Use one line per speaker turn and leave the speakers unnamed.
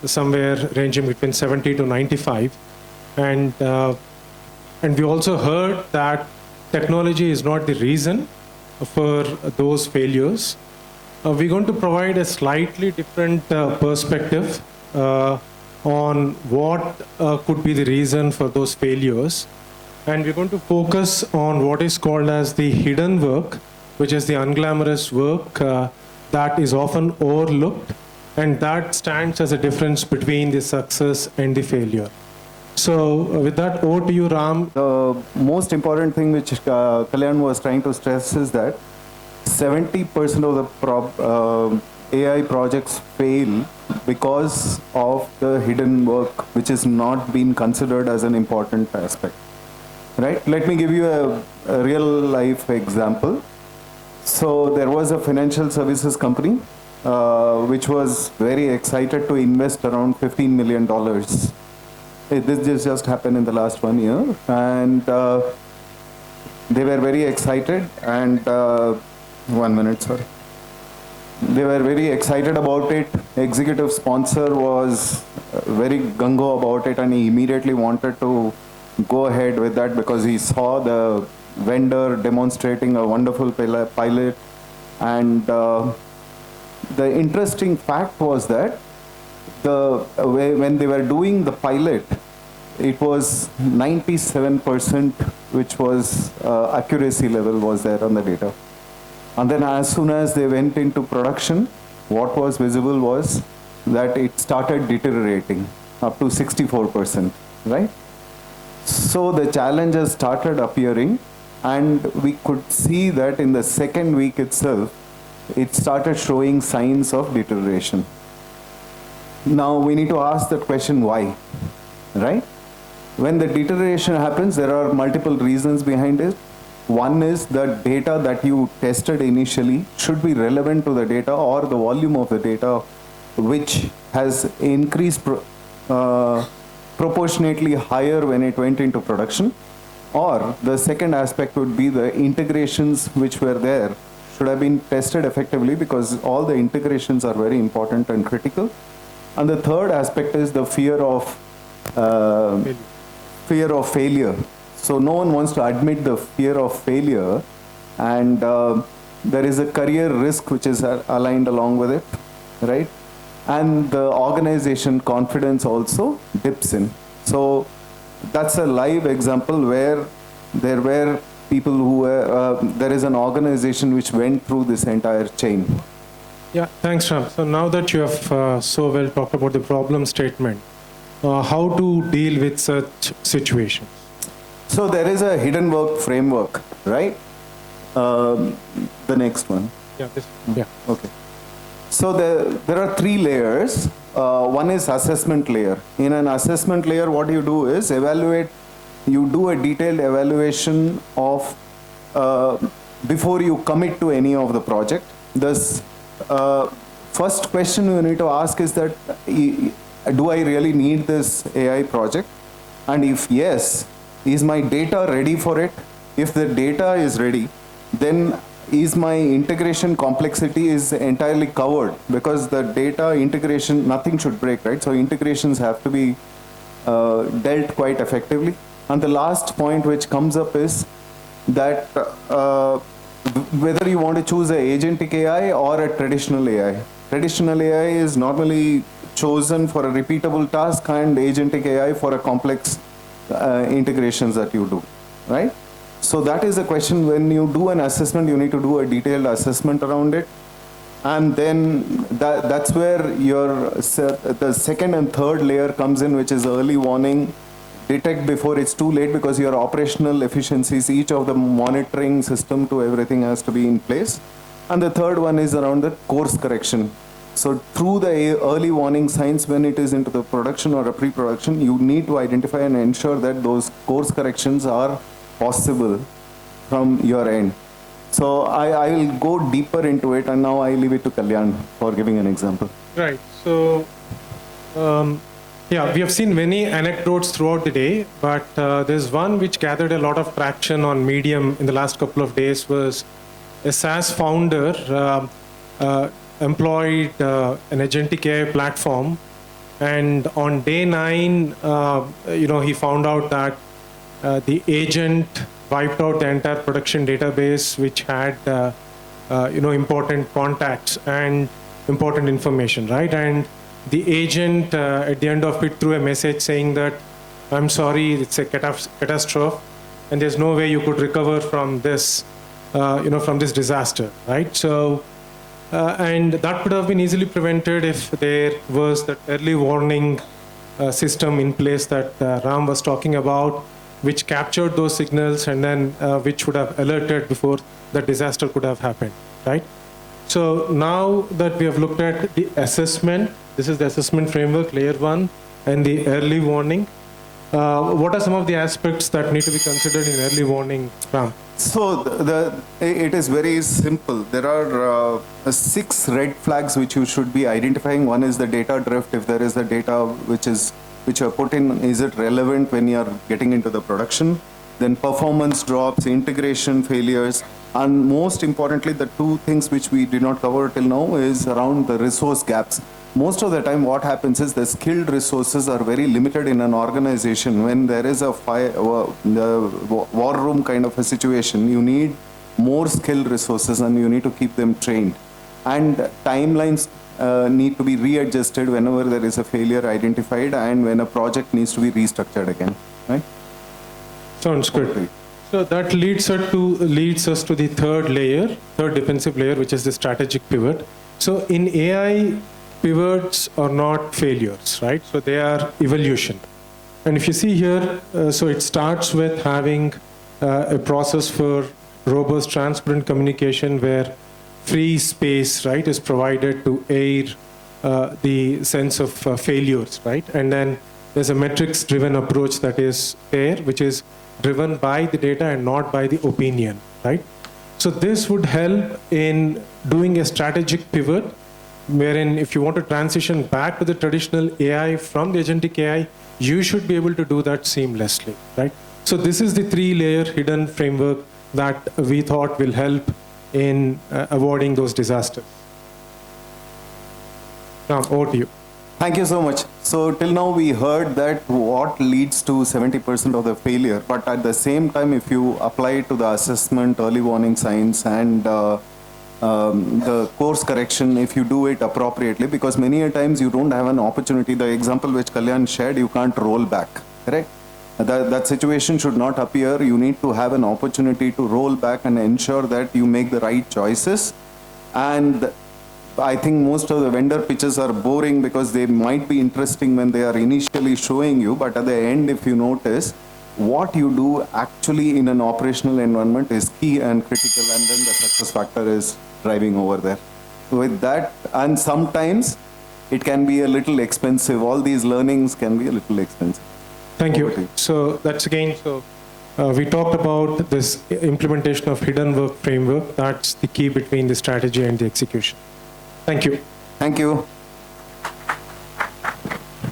somewhere ranging between 70 to 95. And we also heard that technology is not the reason for those failures. We're going to provide a slightly different perspective on what could be the reason for those failures. And we're going to focus on what is called as the hidden work, which is the unglamorous work that is often overlooked, and that stands as a difference between the success and the failure. So with that, over to you, Ram.
The most important thing which Kalyana was trying to stress is that 70% of the AI projects fail because of the hidden work, which is not being considered as an important aspect. Right? Let me give you a real life example. So there was a financial services company which was very excited to invest around $15 million. This just happened in the last 1 year, and they were very excited, and 1 minute, sorry. They were very excited about it. Executive sponsor was very gung-ho about it, and he immediately wanted to go ahead with that because he saw the vendor demonstrating a wonderful pilot. And the interesting fact was that when they were doing the pilot, it was 97%, which was accuracy level was there on the data. And then as soon as they went into production, what was visible was that it started deteriorating up to 64%, right? So the challenges started appearing, and we could see that in the second week itself, it started showing signs of deterioration. Now we need to ask that question, why, right? When the deterioration happens, there are multiple reasons behind it. One is the data that you tested initially should be relevant to the data or the volume of the data, which has increased proportionately higher when it went into production. Or the second aspect would be the integrations which were there should have been tested effectively, because all the integrations are very important and critical. And the third aspect is the fear of failure. So no one wants to admit the fear of failure, and there is a career risk which is aligned along with it, right? And the organization confidence also dips in. So that's a live example where there were people who were, there is an organization which went through this entire chain.
Yeah, thanks, Ram. So now that you have so well talked about the problem statement, how to deal with such situations?
So there is a hidden work framework, right? The next one.
Yeah. Yeah.
Okay. So there are 3 layers. One is assessment layer. In an assessment layer, what you do is you do a detailed evaluation of before you commit to any of the project. This first question you need to ask is that, do I really need this AI project? And if yes, is my data ready for it? If the data is ready, then is my integration complexity is entirely covered, because the data integration, nothing should break, right? So integrations have to be dealt quite effectively. And the last point which comes up is that whether you want to choose an agentic AI or a traditional AI. Traditional AI is normally chosen for a repeatable task, and agentic AI for a complex integrations that you do, right? So that is a question. When you do an assessment, you need to do a detailed assessment around it. And then that's where the second and third layer comes in, which is early warning, detect before it's too late, because your operational efficiencies, each of the monitoring system to everything has to be in place. And the third one is around the course correction. So through the early warning signs, when it is into the production or a pre-production, you need to identify and ensure that those course corrections are possible from your end. So I will go deeper into it, and now I leave it to Kalyana for giving an example.
Right. So, yeah, we have seen many anecdotes throughout the day, but there's one which gathered a lot of traction on Medium in the last couple of days. Was a SaaS founder employed an agentic AI platform And on day 9, he found out that the agent wiped out the entire production database, which had important contacts and important information, right? And the agent at the end of it threw a message saying that, I'm sorry, it's a catastrophe, and there's no way you could recover from this, from this disaster, right? So, and that could have been easily prevented if there was that early warning system in place that Ram was talking about, which captured those signals and then which would have alerted before the disaster could have happened, right? So now that we have looked at the assessment, this is the assessment framework, layer 1, and the early warning. What are some of the aspects that need to be considered in early warning, Ram?
So it is very simple. There are 6 red flags which you should be identifying. One is the data drift. If there is a data which you are put in, is it relevant when you are getting into the production? Then performance drops, integration failures, and most importantly, the 2 things which we did not cover till now is around the resource gaps. Most of the time what happens is the skilled resources are very limited in an organization. When there is a war room kind of a situation, you need more skilled resources and you need to keep them trained. And timelines need to be readjusted whenever there is a failure identified and when a project needs to be restructured again, right?
Sounds good. So that leads us to the third defensive layer, which is the strategic pivot. So in AI, pivots are not failures, right? So they are evolution. And if you see here, so it starts with having a process for robust, transparent communication where free space, right, is provided to air the sense of failures, right? And then there's a metrics-driven approach that is fair, which is driven by the data and not by the opinion, right? So this would help in doing a strategic pivot, wherein if you want to transition back to the traditional AI from the agentic AI, you should be able to do that seamlessly, right? So this is the 3-layer hidden framework that we thought will help in avoiding those disasters. Now, over to you.
Thank you so much. So till now we heard that what leads to 70% of the failure, but at the same time, if you apply it to the assessment, early warning signs, and the course correction, if you do it appropriately, because many a times you don't have an opportunity. The example which Kalyan shared, you can't roll back, correct? That situation should not appear. You need to have an opportunity to roll back and ensure that you make the right choices. And I think most of the vendor pitches are boring because they might be interesting when they are initially showing you, but at the end, if you notice, what you do actually in an operational environment is key and critical, and then the success factor is driving over there. With that, and sometimes it can be a little expensive. All these learnings can be a little expensive.
Thank you. So that's again, we talked about this implementation of hidden work framework. That's the key between the strategy and the execution. Thank you.
Thank you.